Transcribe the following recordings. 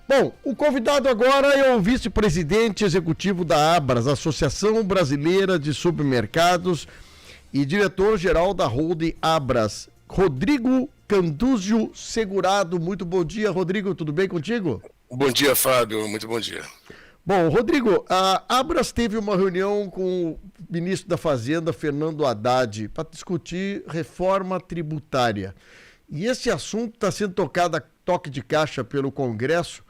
Bom, o convidado agora é o vice-presidente executivo da Abras, Associação Brasileira de Supermercados, e diretor-geral da Holding Abras, Rodrigo Canduzio Segurado. Muito bom dia, Rodrigo, tudo bem contigo? Bom dia, Fábio, muito bom dia. Bom, Rodrigo, a Abras teve uma reunião com o ministro da Fazenda, Fernando Haddad, para discutir reforma tributária. E esse assunto está sendo tocado a toque de caixa pelo Congresso.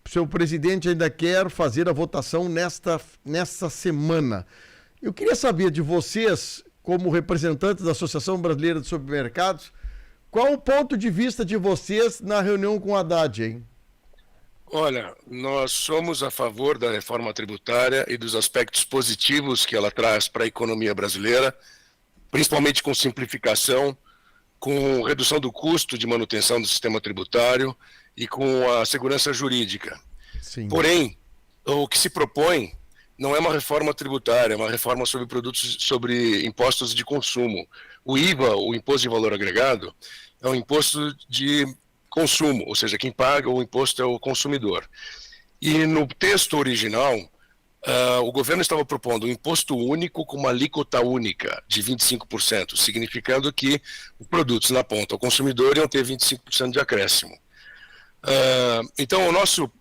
Seu presidente ainda quer fazer a votação nesta semana. Eu queria saber de vocês, como representantes da Associação Brasileira de Supermercados, qual o ponto de vista de vocês na reunião com o Haddad, hein? Olha, nós somos a favor da reforma tributária e dos aspectos positivos que ela traz para a economia brasileira, principalmente com simplificação, com redução do custo de manutenção do sistema tributário e com a segurança jurídica. Sim. Porém, o que se propõe não é uma reforma tributária, é uma reforma sobre produtos, sobre impostos de consumo. O IVA, o Imposto de Valor Agregado, é um imposto de consumo, ou seja, quem paga o imposto é o consumidor. E no texto original, o governo estava propondo um imposto único com uma alíquota única de 25%, significando que os produtos na ponta ao consumidor iam ter 25% de acréscimo. Então,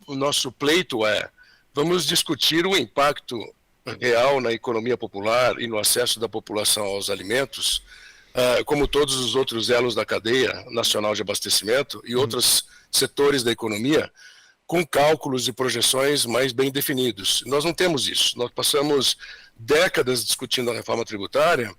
o nosso pleito é, vamos discutir o impacto real na economia popular e no acesso da população aos alimentos, como todos os outros elos da cadeia nacional de abastecimento e outros setores da economia, com cálculos e projeções mais bem definidos. Nós não temos isso. Nós passamos décadas discutindo a reforma tributária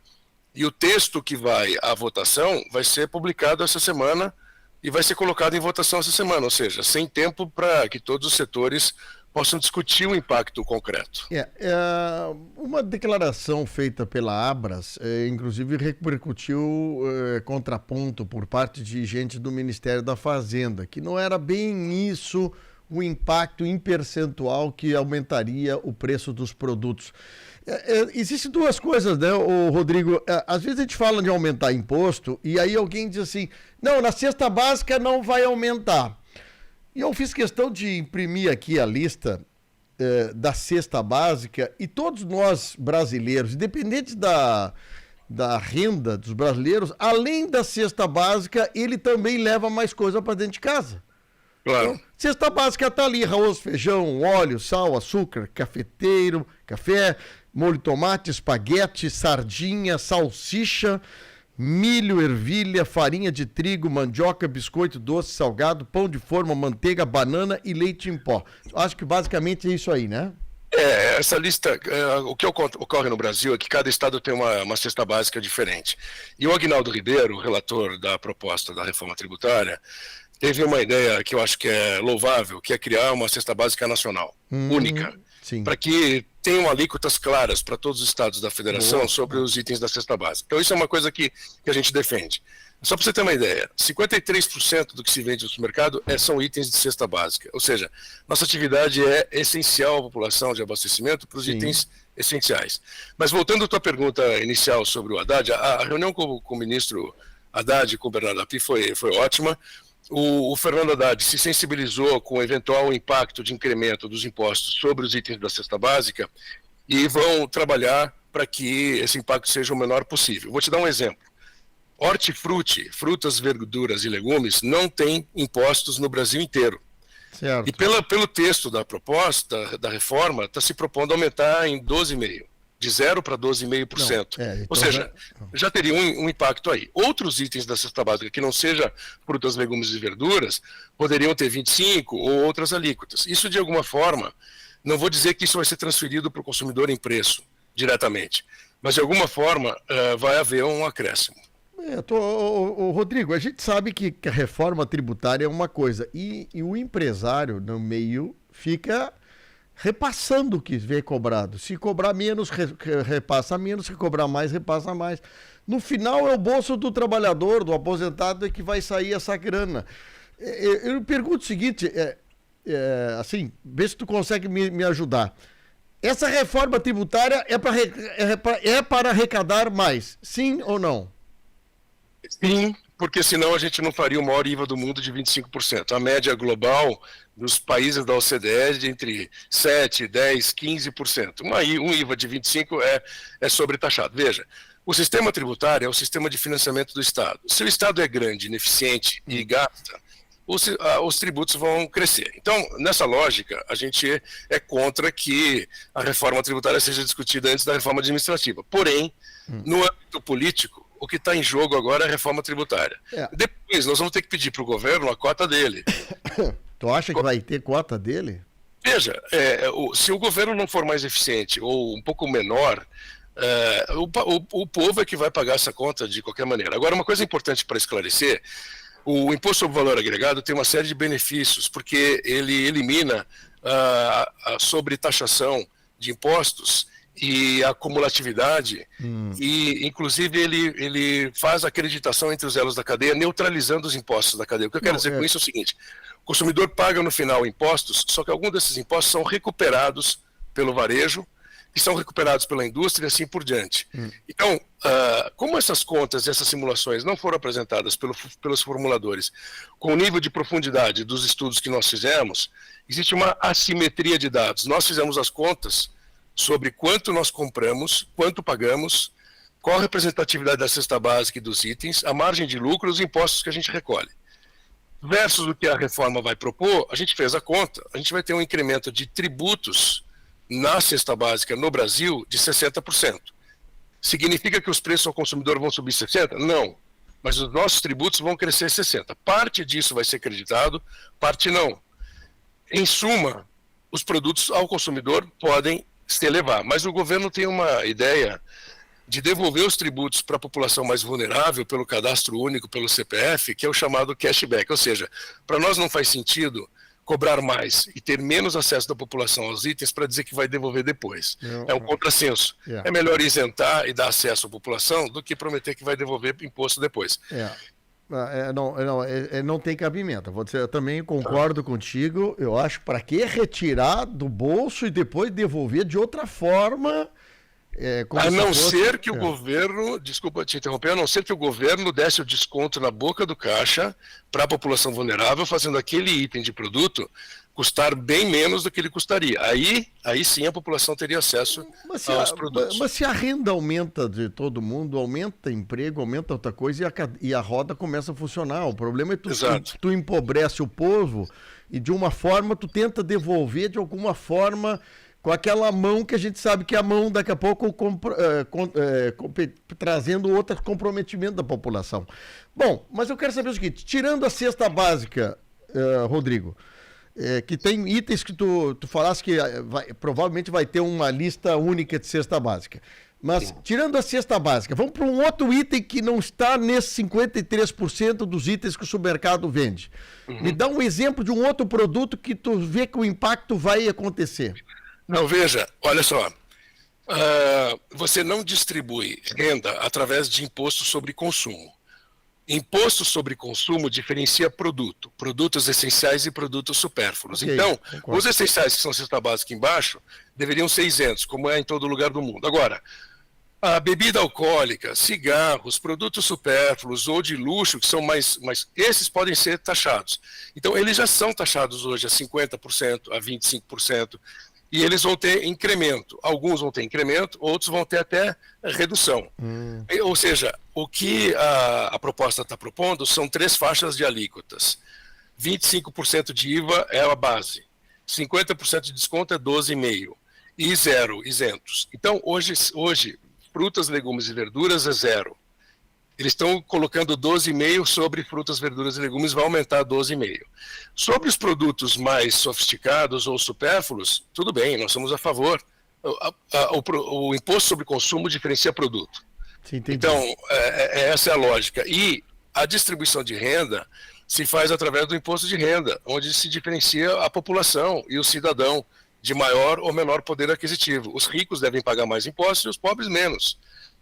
e o texto que vai à votação vai ser publicado essa semana e vai ser colocado em votação essa semana, ou seja, sem tempo para que todos os setores possam discutir o impacto concreto. Uma declaração feita pela Abras, inclusive repercutiu contraponto por parte de gente do Ministério da Fazenda, que não era bem isso o impacto em percentual que aumentaria o preço dos produtos. Existem duas coisas, né, Rodrigo? Às vezes a gente fala de aumentar imposto e aí alguém diz assim, não, na cesta básica não vai aumentar. E eu fiz questão de imprimir aqui a lista da cesta básica e todos nós brasileiros, independente da renda dos brasileiros, além da cesta básica, ele também leva mais coisa para dentro de casa. Claro. Então, cesta básica está ali, arroz, feijão, óleo, sal, açúcar, café, molho de tomate, espaguete, sardinha, salsicha, milho, ervilha, farinha de trigo, mandioca, biscoito doce, salgado, pão de forma, manteiga, banana e leite em pó. Acho que basicamente é isso aí, né? Essa lista, o que ocorre no Brasil é que cada estado tem uma cesta básica diferente. E o Aguinaldo Ribeiro, relator da proposta da reforma tributária, teve uma ideia que eu acho que é louvável, que é criar uma cesta básica nacional, única, para que tenham alíquotas claras para todos os estados da federação sobre os itens da cesta básica. Então isso é uma coisa que a gente defende. Só para você ter uma ideia, 53% do que se vende no supermercado são itens de cesta básica. Ou seja, nossa atividade é essencial à população de abastecimento para os itens essenciais. Mas voltando à tua pergunta inicial sobre o Haddad, a reunião com o ministro Haddad e com o Bernardo Api foi ótima. O Fernando Haddad se sensibilizou com o eventual impacto de incremento dos impostos sobre os itens da cesta básica e vão trabalhar para que esse impacto seja o menor possível. Vou te dar um exemplo. Hortifruti, frutas, verduras e legumes, não tem impostos no Brasil inteiro. Certo. E pelo texto da proposta, da reforma, está se propondo aumentar em 12,5%. De 0% para 12,5%. Então ou seja, já teria um impacto aí. Outros itens da cesta básica, que não seja frutas, legumes e verduras, poderiam ter 25% ou outras alíquotas. Isso, de alguma forma, não vou dizer que isso vai ser transferido para o consumidor em preço, diretamente, mas, de alguma forma, vai haver um acréscimo. Rodrigo, a gente sabe que a reforma tributária é uma coisa, e o empresário, no meio, fica repassando o que vem cobrado. Se cobrar menos, repassa menos. Se cobrar mais, repassa mais. No final, é o bolso do trabalhador, do aposentado, que vai sair essa grana. Eu pergunto o seguinte, assim, vê se tu consegue me ajudar. Essa reforma tributária é para arrecadar mais, sim ou não? Sim, porque senão a gente não faria o maior IVA do mundo de 25%. A média global dos países da OCDE é de entre 7%, 10%, 15%. Um IVA de 25% é sobretaxado. Veja, o sistema tributário é o sistema de financiamento do Estado. Se o Estado é grande, ineficiente e gasta, os tributos vão crescer. Então, nessa lógica, a gente é contra que a reforma tributária seja discutida antes da reforma administrativa. Porém, no âmbito político, o que está em jogo agora é a reforma tributária. Depois, nós vamos ter que pedir para o governo a cota dele. Tu acha que vai ter cota dele? Veja, se o governo não for mais eficiente ou um pouco menor, o povo é que vai pagar essa conta de qualquer maneira. Agora, uma coisa importante para esclarecer, o Imposto sobre Valor Agregado tem uma série de benefícios, porque ele elimina a sobretaxação de impostos e a acumulatividade, e inclusive ele faz a acreditação entre os elos da cadeia, neutralizando os impostos da cadeia. O que eu quero dizer com isso é o seguinte: o consumidor paga no final impostos, só que alguns desses impostos são recuperados pelo varejo, que são recuperados pela indústria e assim por diante. Então, como essas contas e essas simulações não foram apresentadas pelos formuladores com o nível de profundidade dos estudos que nós fizemos, existe uma assimetria de dados. Nós fizemos as contas sobre quanto nós compramos, quanto pagamos, qual a representatividade da cesta básica e dos itens, a margem de lucro e os impostos que a gente recolhe. Versus o que a reforma vai propor, a gente fez a conta, a gente vai ter um incremento de tributos na cesta básica no Brasil de 60%. Significa que os preços ao consumidor vão subir 60%? Não. Mas os nossos tributos vão crescer 60%. Parte disso vai ser creditado, parte não. Em suma, os produtos ao consumidor podem se elevar. Mas o governo tem uma ideia de devolver os tributos para a população mais vulnerável pelo cadastro único, pelo CPF, que é o chamado cashback. Ou seja, para nós não faz sentido cobrar mais e ter menos acesso da população aos itens para dizer que vai devolver depois. É um contrassenso. É melhor isentar e dar acesso à população do que prometer que vai devolver imposto depois. Não tem cabimento. Eu também concordo contigo. Eu acho, para que retirar do bolso e depois devolver de outra forma? A não ser que o governo, desculpa te interromper, a não ser que o governo desse o desconto na boca do caixa para a população vulnerável, fazendo aquele item de produto custar bem menos do que ele custaria. Aí sim a população teria acesso aos produtos. Mas se a renda aumenta de todo mundo, aumenta emprego, aumenta outra coisa e a roda começa a funcionar. O problema é tu empobrece o povo e de uma forma tu tenta devolver de alguma forma com aquela mão que a gente sabe que é a mão daqui a pouco trazendo outro comprometimento da população. Bom, mas eu quero saber o seguinte, tirando a cesta básica, Rodrigo, que tem itens que tu falaste que provavelmente vai ter uma lista única de cesta básica. Mas, tirando a cesta básica, vamos para um outro item que não está nesse 53% dos itens que o supermercado vende. Me dá um exemplo de um outro produto que tu vê que o impacto vai acontecer. Não, veja, olha só, você não distribui renda através de imposto sobre consumo. Imposto sobre consumo diferencia produtos essenciais e produtos supérfluos. Okay, então, concordo. Os essenciais, que são cesta básica embaixo, deveriam ser isentos, como é em todo lugar do mundo. Agora, a bebida alcoólica, cigarros, produtos supérfluos ou de luxo, que são mais esses podem ser taxados. Então, eles já são taxados hoje a 50%, a 25%. E eles vão ter incremento. Alguns vão ter incremento, outros vão ter até redução. Ou seja, o que a proposta está propondo são 3 faixas de alíquotas. 25% de IVA é a base. 50% de desconto é 12,5%. E 0 isentos. Então, hoje, frutas, legumes e verduras é 0. Eles estão colocando 12,5% sobre frutas, verduras e legumes, vai aumentar 12,5%. Sobre os produtos mais sofisticados ou supérfluos, tudo bem, nós somos a favor. O imposto sobre consumo diferencia produto. Sim, então, essa é a lógica. E a distribuição de renda se faz através do imposto de renda, onde se diferencia a população e o cidadão de maior ou menor poder aquisitivo. Os ricos devem pagar mais impostos e os pobres menos.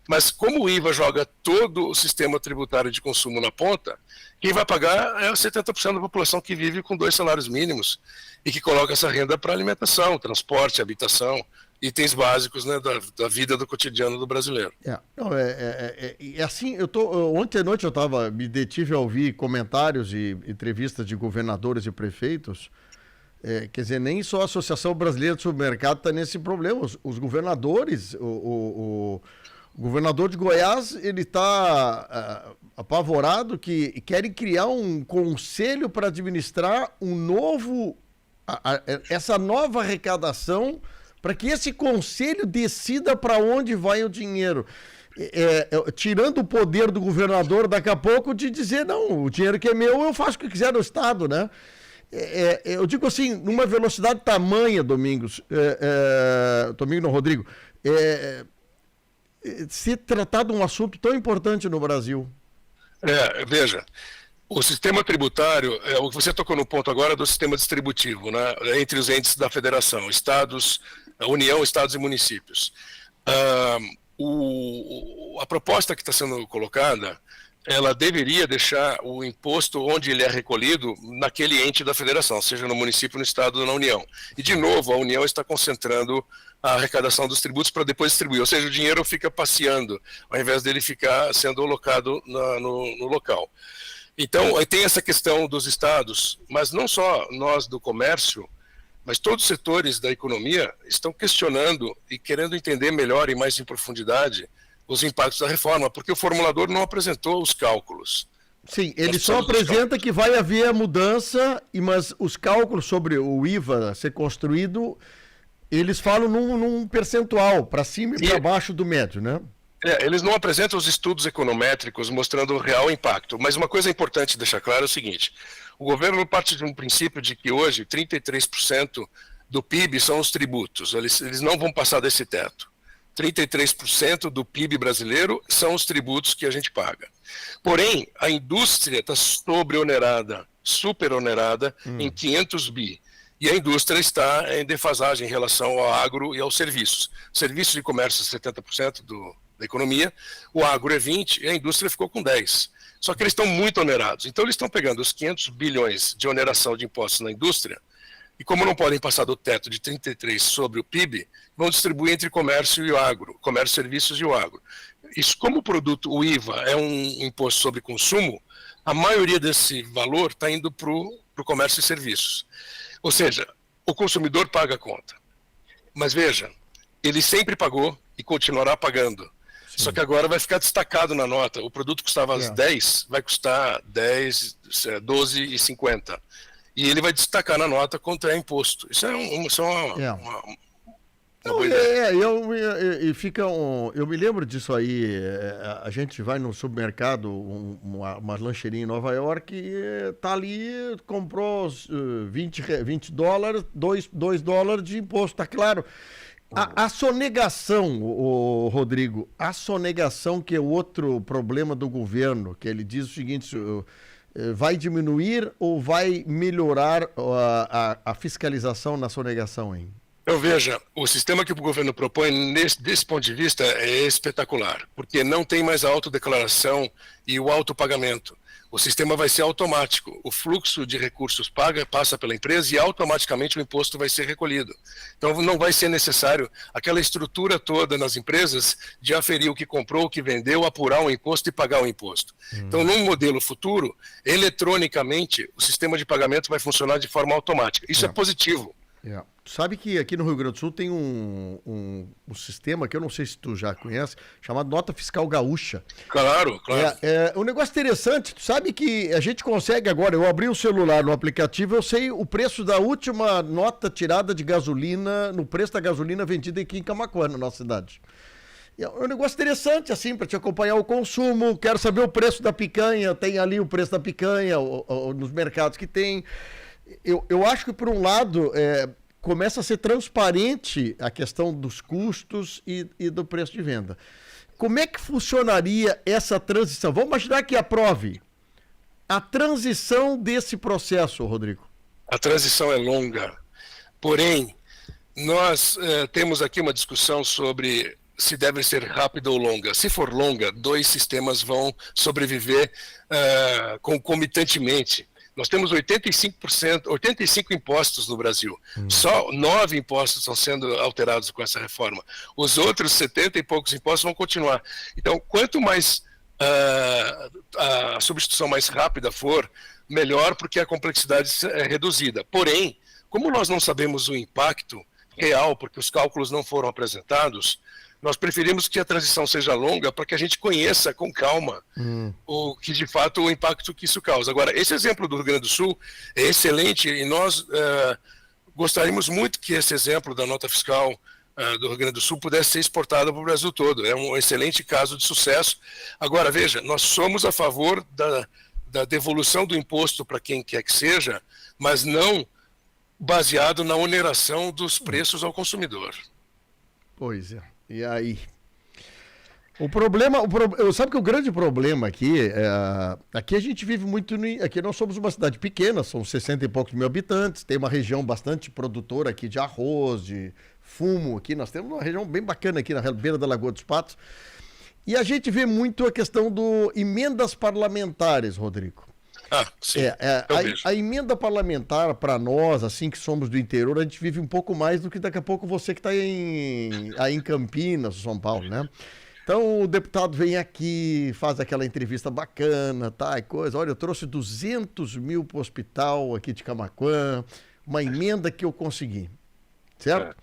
Mas como o IVA joga todo o sistema tributário de consumo na ponta, quem vai pagar é 70% da população que vive com 2 salários mínimos e que coloca essa renda para alimentação, transporte, habitação, itens básicos, né, da vida do cotidiano do brasileiro. Assim, ontem à noite me detive a ouvir comentários e entrevistas de governadores e prefeitos. Quer dizer, nem só a Associação Brasileira de Supermercado está nesse problema. Os governadores, o governador de Goiás, ele está apavorado que querem criar um conselho para administrar essa nova arrecadação, para que esse conselho decida para onde vai o dinheiro. Tirando o poder do governador daqui a pouco de dizer, não, o dinheiro que é meu, eu faço o que quiser no Estado, né? Eu digo assim, numa velocidade tamanha, Domingos, Rodrigo, se tratar de um assunto tão importante no Brasil. Veja, o sistema tributário, o que você tocou no ponto agora do sistema distributivo, né, entre os entes da federação, estados, a União, estados e municípios. A proposta que está sendo colocada, ela deveria deixar o imposto onde ele é recolhido naquele ente da federação, seja no município, no estado ou na União. E, de novo, a União está concentrando a arrecadação dos tributos para depois distribuir, ou seja, o dinheiro fica passeando, ao invés dele ficar sendo alocado no local. Então, tem essa questão dos estados, mas não só nós do comércio, mas todos os setores da economia estão questionando e querendo entender melhor e mais em profundidade os impactos da reforma, porque o formulador não apresentou os cálculos. Sim, ele só apresenta que vai haver a mudança, mas os cálculos sobre o IVA ser construído, eles falam num percentual, para cima e para baixo do médio, né? Eles não apresentam os estudos econométricos mostrando o real impacto, mas uma coisa importante deixar claro é o seguinte: o governo parte de um princípio de que hoje 33% do PIB são os tributos, eles não vão passar desse teto. 33% do PIB brasileiro são os tributos que a gente paga. Porém, a indústria está superonerada em 500 bi. E a indústria está em defasagem em relação ao agro e aos serviços. Serviços de comércio é 70% da economia, o agro é 20% e a indústria ficou com 10%. Só que eles estão muito onerados. Então eles estão pegando os 500 bilhões de oneração de impostos na indústria e, como não podem passar do teto de 33% sobre o PIB, vão distribuir entre comércio e o agro, comércio, serviços e o agro. Isso, como o IVA é um imposto sobre consumo, a maioria desse valor está indo para o comércio e serviços. Ou seja, o consumidor paga a conta. Mas veja, ele sempre pagou e continuará pagando. Sim. Só que agora vai ficar destacado na nota. O produto custava 10, vai custar 10, 12,50. E ele vai destacar na nota quanto é imposto. Isso é uma boa ideia. Eu me lembro disso aí. A gente vai no supermercado, uma lancheirinha em Nova York, e tá ali, comprou $20, $2 de imposto, tá claro. A sonegação, Rodrigo, a sonegação, que é outro problema do governo, que ele diz o seguinte: vai diminuir ou vai melhorar a fiscalização na sonegação, hein? Então, veja, o sistema que o governo propõe, desse ponto de vista, é espetacular, porque não tem mais a autodeclaração e o autopagamento. O sistema vai ser automático. O fluxo de recursos passa pela empresa e automaticamente o imposto vai ser recolhido. Então, não vai ser necessário aquela estrutura toda nas empresas de aferir o que comprou, o que vendeu, apurar o imposto e pagar o imposto. Então, num modelo futuro, eletronicamente, o sistema de pagamento vai funcionar de forma automática. Isso é positivo. Sabe que aqui no Rio Grande do Sul tem um sistema que eu não sei se tu já conhece, chamado Nota Fiscal Gaúcha. Claro. É um negócio interessante. Tu sabe que a gente consegue agora, eu abri o celular no aplicativo, eu sei o preço da última nota tirada de gasolina, no preço da gasolina vendida aqui em Camaquã, na nossa cidade. É um negócio interessante, assim, para te acompanhar o consumo. Quero saber o preço da picanha, tem ali o preço da picanha, nos mercados que tem. Eu acho que, por um lado, começa a ser transparente a questão dos custos e do preço de venda. Como é que funcionaria essa transição? Vamos imaginar que aprove a transição desse processo, Rodrigo. A transição é longa. Porém, nós temos aqui uma discussão sobre se deve ser rápida ou longa. Se for longa, 2 sistemas vão sobreviver concomitantemente. Nós temos 85 impostos no Brasil. Só 9 impostos estão sendo alterados com essa reforma. Os outros 70 e poucos impostos vão continuar. Então, quanto mais a substituição mais rápida for, melhor, porque a complexidade é reduzida. Porém, como nós não sabemos o impacto real, porque os cálculos não foram apresentados, nós preferimos que a transição seja longa para que a gente conheça com calma o que de fato o impacto que isso causa. Agora, esse exemplo do Rio Grande do Sul é excelente e nós gostaríamos muito que esse exemplo da nota fiscal do Rio Grande do Sul pudesse ser exportado para o Brasil todo. É um excelente caso de sucesso. Agora, veja, nós somos a favor da devolução do imposto para quem quer que seja, mas não baseado na oneração dos preços ao consumidor. Pois é. E aí? Sabe que o grande problema aqui, aqui a gente vive muito, aqui nós somos uma cidade pequena, são 60 e poucos mil habitantes, tem uma região bastante produtora aqui de arroz, de fumo aqui, nós temos uma região bem bacana aqui na beira da Lagoa dos Patos, e a gente vê muito a questão do emendas parlamentares, Rodrigo. Sim. A emenda parlamentar, para nós, assim que somos do interior, a gente vive um pouco mais do que daqui a pouco você que está aí em Campinas, São Paulo, né? Então o deputado vem aqui, faz aquela entrevista bacana, tá, e coisa. Olha, eu trouxe 200 mil para o hospital aqui de Camaquã, uma emenda que eu consegui, certo?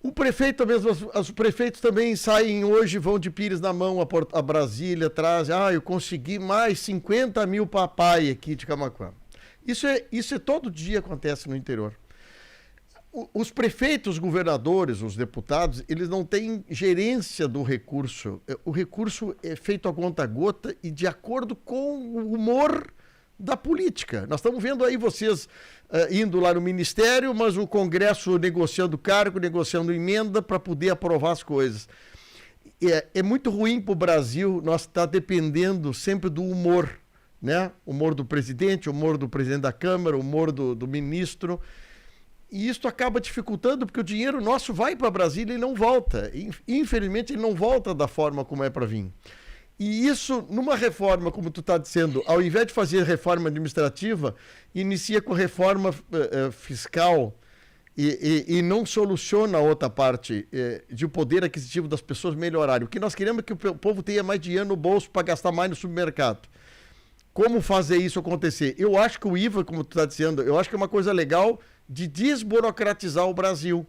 O prefeito mesmo, os prefeitos também saem hoje, vão de pires na mão a Brasília, trazem, eu consegui mais 50 mil papai aqui de Camaquã. Isso todo dia acontece no interior. Os prefeitos, os governadores, os deputados, eles não têm gerência do recurso. O recurso é feito a conta-gota e de acordo com o humor da política. Nós estamos vendo aí vocês indo lá no Ministério, mas o Congresso negociando cargo, negociando emenda para poder aprovar as coisas. É muito ruim para o Brasil nós estar dependendo sempre do humor, né? Humor do presidente, humor do presidente da Câmara, humor do ministro. E isso acaba dificultando, porque o dinheiro nosso vai para Brasília e não volta. Infelizmente, ele não volta da forma como é para vir. E isso, numa reforma, como tu está dizendo, ao invés de fazer reforma administrativa, inicia com reforma fiscal e não soluciona a outra parte de o poder aquisitivo das pessoas melhorarem. O que nós queremos é que o povo tenha mais dinheiro no bolso para gastar mais no supermercado. Como fazer isso acontecer? Eu acho que o IVA, como tu está dizendo, eu acho que é uma coisa legal de desburocratizar o Brasil.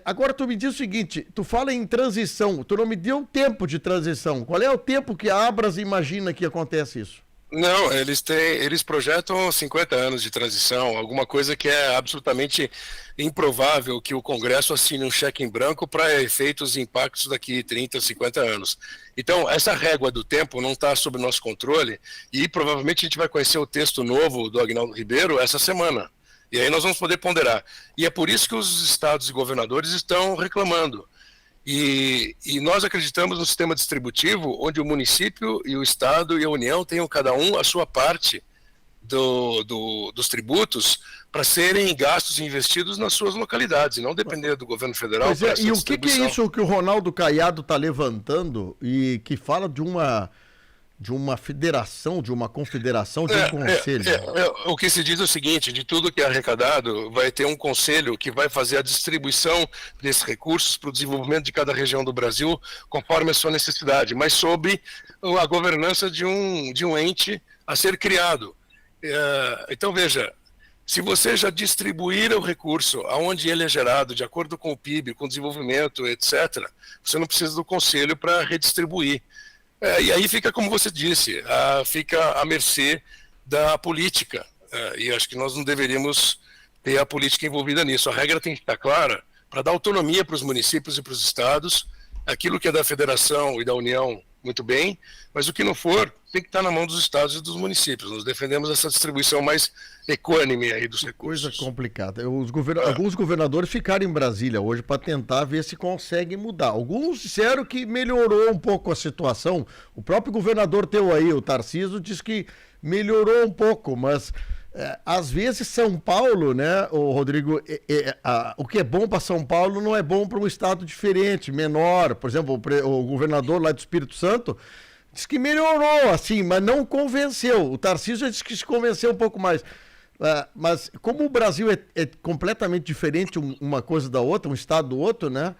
Agora tu me diz o seguinte, tu fala em transição, tu não me deu tempo de transição. Qual é o tempo que a Abras imagina que acontece isso? Não, eles projetam 50 anos de transição, alguma coisa que é absolutamente improvável que o Congresso assine um cheque em branco para efeitos e impactos daqui 30, 50 anos. Então, essa régua do tempo não está sob nosso controle e provavelmente a gente vai conhecer o texto novo do Aguinaldo Ribeiro essa semana. E aí nós vamos poder ponderar. E é por isso que os estados e governadores estão reclamando. E nós acreditamos no sistema distributivo, onde o município e o estado e a União tenham cada um a sua parte dos tributos para serem gastos e investidos nas suas localidades, e não depender do governo federal. E o que é isso que o Ronaldo Caiado está levantando e que fala de uma federação, de uma confederação, de um conselho? O que se diz é o seguinte, de tudo que é arrecadado, vai ter um conselho que vai fazer a distribuição desses recursos para o desenvolvimento de cada região do Brasil, conforme a sua necessidade, mas sob a governança de um ente a ser criado. Então, veja, se você já distribuir o recurso aonde ele é gerado, de acordo com o PIB, com o desenvolvimento, etc., você não precisa do conselho para redistribuir. E aí fica, como você disse, fica à mercê da política. E acho que nós não deveríamos ter a política envolvida nisso. A regra tem que estar clara para dar autonomia para os municípios e para os estados, aquilo que é da federação e da União, muito bem, mas o que não for, tem que estar na mão dos estados e dos municípios. Nós defendemos essa distribuição mais equânime aí dos recursos. Coisa complicada. Alguns governadores ficaram em Brasília hoje para tentar ver se conseguem mudar. Alguns disseram que melhorou um pouco a situação. O próprio governador teu aí, o Tarcísio, disse que melhorou um pouco, mas às vezes São Paulo, né, o Rodrigo, o que é bom para São Paulo não é bom para um estado diferente, menor. Por exemplo, o governador lá do Espírito Santo Diz que melhorou, assim, mas não convenceu. O Tarcísio disse que se convenceu um pouco mais. Mas como o Brasil é completamente diferente uma coisa da outra, um estado do outro, né?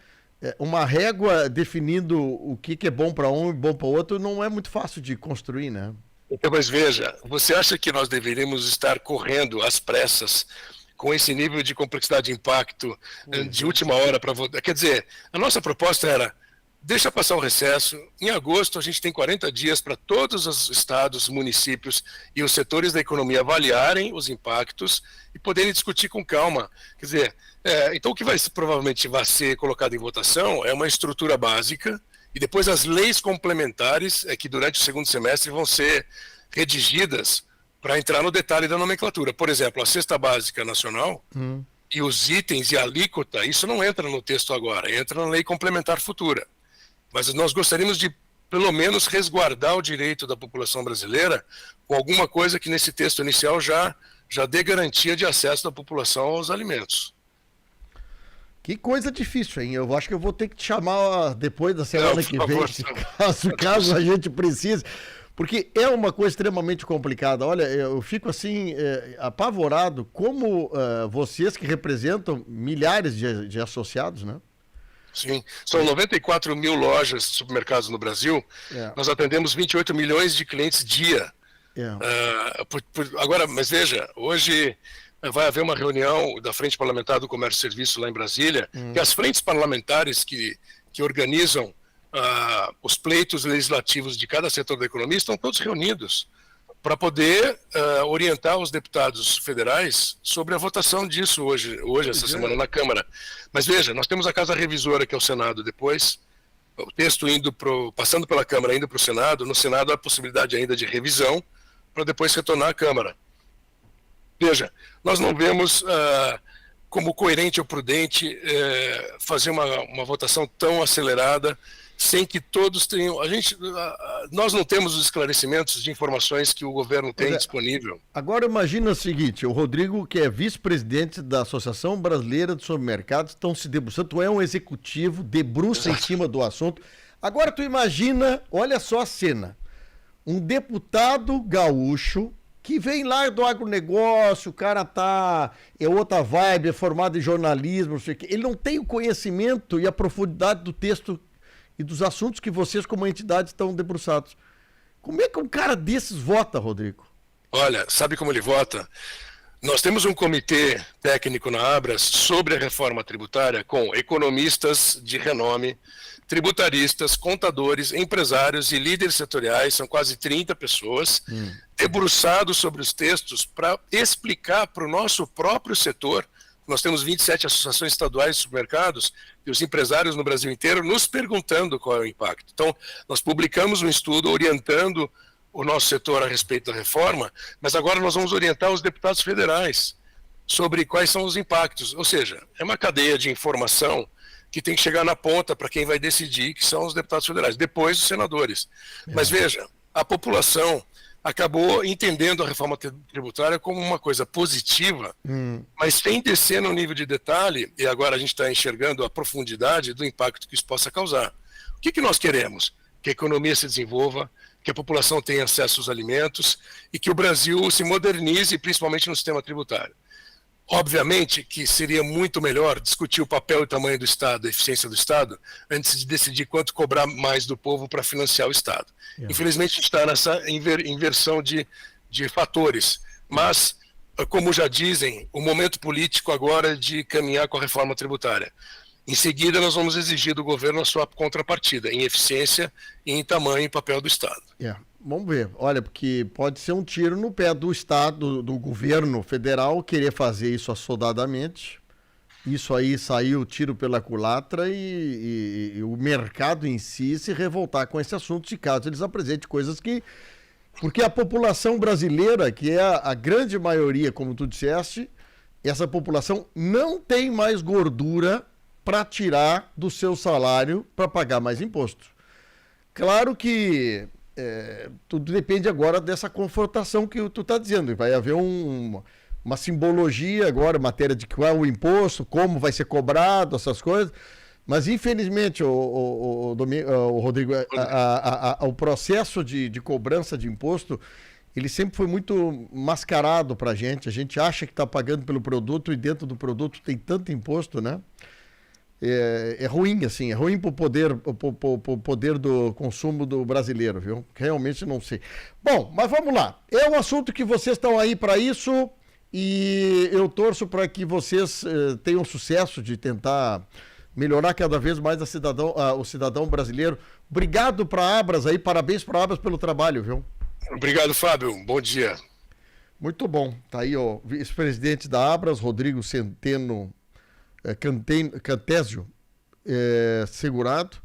Uma régua definindo o que é bom para um e bom para o outro não é muito fácil de construir, né? Então, mas veja, você acha que nós deveríamos estar correndo às pressas com esse nível de complexidade de impacto de última hora para votar? Quer dizer, a nossa proposta era: deixa passar o recesso. Em agosto, a gente tem 40 dias para todos os estados, municípios e os setores da economia avaliarem os impactos e poderem discutir com calma. Quer dizer, então o que provavelmente vai ser colocado em votação é uma estrutura básica e depois as leis complementares que durante o segundo semestre vão ser redigidas para entrar no detalhe da nomenclatura. Por exemplo, a cesta básica nacional e os itens e a alíquota, isso não entra no texto agora, entra na lei complementar futura. Mas nós gostaríamos de, pelo menos, resguardar o direito da população brasileira com alguma coisa que nesse texto inicial já dê garantia de acesso da população aos alimentos. Que coisa difícil, hein? Eu acho que eu vou ter que te chamar depois da semana que vem, caso a gente precise, porque é uma coisa extremamente complicada. Olha, eu fico assim, apavorado como vocês que representam milhares de associados, né? Sim, são 94 mil lojas de supermercados no Brasil, nós atendemos 28 milhões de clientes dia. Agora, mas veja, hoje vai haver uma reunião da Frente Parlamentar do Comércio e Serviço lá em Brasília, que as frentes parlamentares que organizam os pleitos legislativos de cada setor da economia estão todos reunidos para poder orientar os deputados federais sobre a votação disso hoje essa semana na Câmara. Mas veja, nós temos a Casa Revisora, que é o Senado depois, o texto passando pela Câmara, indo para o Senado. No Senado há a possibilidade ainda de revisão para depois retornar à Câmara. Veja, nós não vemos como coerente ou prudente fazer uma votação tão acelerada sem que todos tenham... Nós não temos os esclarecimentos de informações que o governo tem disponível. Agora imagina o seguinte, o Rodrigo, que é vice-presidente da Associação Brasileira de Supermercados, estão se debruçando, tu é um executivo, debruça em cima do assunto. Agora tu imagina, olha só a cena, um deputado gaúcho que vem lá do agronegócio, o cara é outra vibe, é formado em jornalismo, não sei o quê. Ele não tem o conhecimento e a profundidade do texto e dos assuntos que vocês, como entidade, estão debruçados. Como é que um cara desses vota, Rodrigo? Olha, sabe como ele vota? Nós temos um comitê técnico na Abras sobre a reforma tributária com economistas de renome, tributaristas, contadores, empresários e líderes setoriais, são quase 30 pessoas, debruçados sobre os textos para explicar para o nosso próprio setor. Nós temos 27 associações estaduais de supermercados e os empresários no Brasil inteiro nos perguntando qual é o impacto. Então, nós publicamos um estudo orientando o nosso setor a respeito da reforma, mas agora nós vamos orientar os deputados federais sobre quais são os impactos. Ou seja, é uma cadeia de informação que tem que chegar na ponta para quem vai decidir, que são os deputados federais, depois os senadores. Mas veja, a população acabou entendendo a reforma tributária como uma coisa positiva, mas sem descer no nível de detalhe, e agora a gente está enxergando a profundidade do impacto que isso possa causar. O que nós queremos? Que a economia se desenvolva, que a população tenha acesso aos alimentos e que o Brasil se modernize, principalmente no sistema tributário. Obviamente que seria muito melhor discutir o papel e o tamanho do Estado, a eficiência do Estado, antes de decidir quanto cobrar mais do povo para financiar o Estado. Infelizmente, a gente está nessa inversão de fatores. Mas, como já dizem, o momento político agora é de caminhar com a reforma tributária. Em seguida, nós vamos exigir do governo a sua contrapartida, em eficiência, e em tamanho e papel do Estado. Vamos ver. Olha, porque pode ser um tiro no pé do Estado, do governo federal, querer fazer isso assodadamente. Isso aí saiu tiro pela culatra e o mercado em si se revoltar com esse assunto, se caso eles apresentem coisas que... Porque a população brasileira, que é a grande maioria, como tu disseste, essa população não tem mais gordura para tirar do seu salário para pagar mais imposto. Claro que tudo depende agora dessa confrontação que tu está dizendo. Vai haver uma simbologia agora, matéria de qual é o imposto, como vai ser cobrado, essas coisas. Mas, infelizmente, o Rodrigo, o processo de cobrança de imposto, ele sempre foi muito mascarado para a gente. A gente acha que está pagando pelo produto e dentro do produto tem tanto imposto, né? É ruim, assim, é ruim para o poder do consumo do brasileiro, viu? Realmente não sei. Bom, mas vamos lá. É um assunto que vocês estão aí para isso e eu torço para que vocês tenham sucesso de tentar melhorar cada vez mais o cidadão brasileiro. Obrigado para a Abras aí, parabéns para a Abras pelo trabalho, viu? Obrigado, Fábio. Bom dia. Muito bom. Tá aí, ó, vice-presidente da Abras, Rodrigo Centeno Cantésio, segurado.